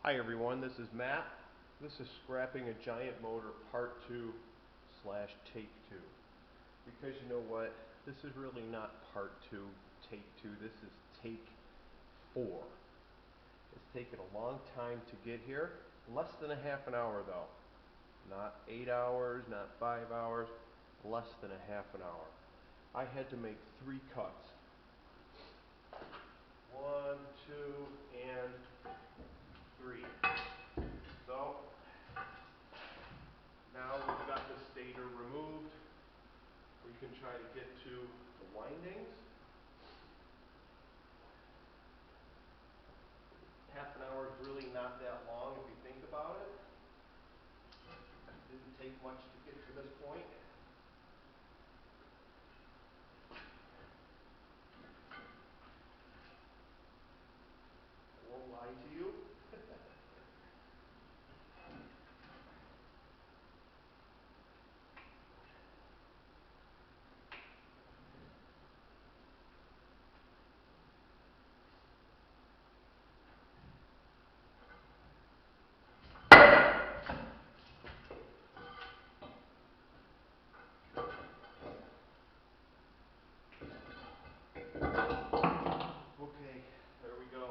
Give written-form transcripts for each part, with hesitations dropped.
Hi everyone, this is Matt. This is scrapping a giant motor part 2 slash take 2. Because you know what, this is really not part 2, take 2, this is take 4. It's taken a long time to get here, less than a half an hour though. Not 8 hours, not 5 hours, less than a half an hour. I had to make 3 cuts. 1, 2, and 3. So, now we've got the stator removed. We can try to get to the windings. Half an hour is really not that long if you think about it. Didn't take much to get to this point. I won't lie to you. Okay, there we go.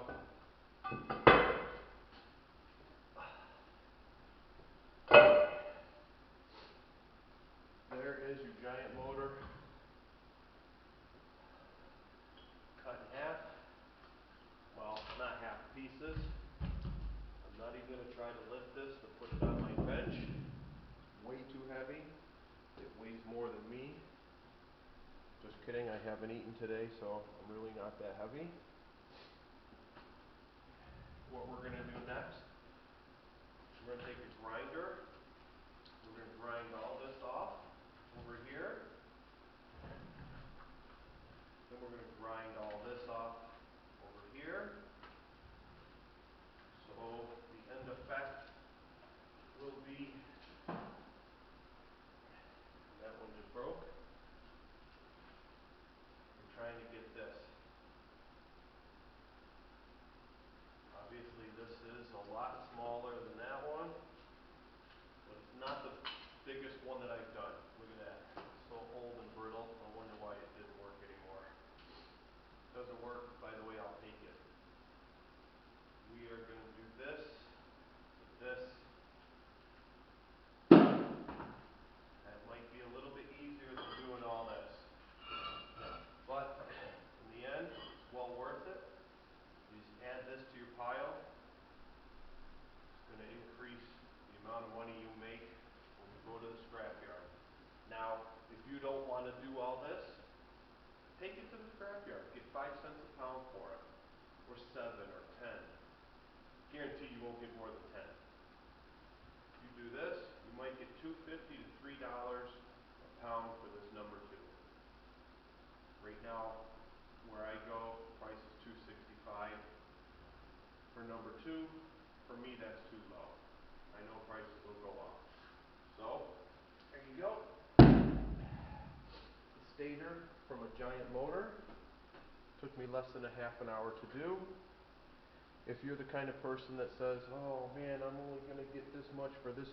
There is your giant motor cut in half. Well, not half pieces. I'm not even going to try to lift this to put it on my bench. Way too heavy. It weighs more than me. Just kidding, I haven't eaten today, so I'm really not that heavy. What we're going to do next, we're going to take a grinder. We're going to grind all this off over here. Then we're going to grind all this off over here. So the end effect will be, that one just broke. We're trying to get this. Obviously this is a lot smaller than that one, but it's not the biggest one that I've done. Look at that. It's so old and brittle. I wonder why it didn't work anymore. Doesn't work, by the way, I'll take it. We are going to do this with this. That might be a little bit easier than doing all this. But in the end, it's well worth it. You just add this to your pile. It's going to increase the amount of money you make when you go to the scrapyard. Now, if you don't want to do all this, take it to the scrapyard. Get 5 cents a pound for it, or 7 or 10. Guarantee you won't get more than 10. You do this, you might get $2.50 to $3 a pound for this number 2. Right now, where I go, price is $2.65 for number 2. For me, that's too low. I know prices will go up. So, there you go. The stator from a giant motor. Took me less than a half an hour to do. If you're the kind of person that says, oh man, I'm only going to get this much for this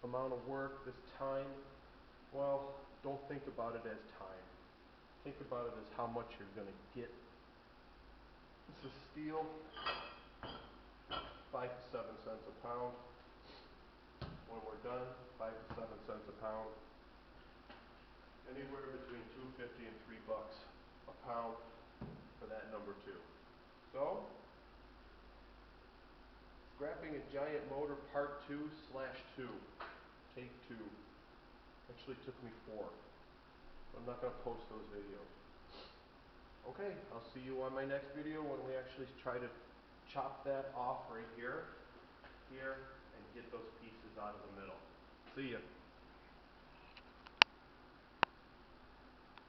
amount of work, this time, well, don't think about it as time. Think about it as how much you're going to get. This is steel, 5 to 7 cents a pound. When we're done, 5 to 7 cents a pound. Anywhere between $2.50 and $3 a pound for that number 2. So, scrapping a giant motor part 2 slash 2. Take 2. Actually took me 4. I'm not going to post those videos. Okay, I'll see you on my next video when we actually try to chop that off right here, and get those pieces out of the middle. See ya.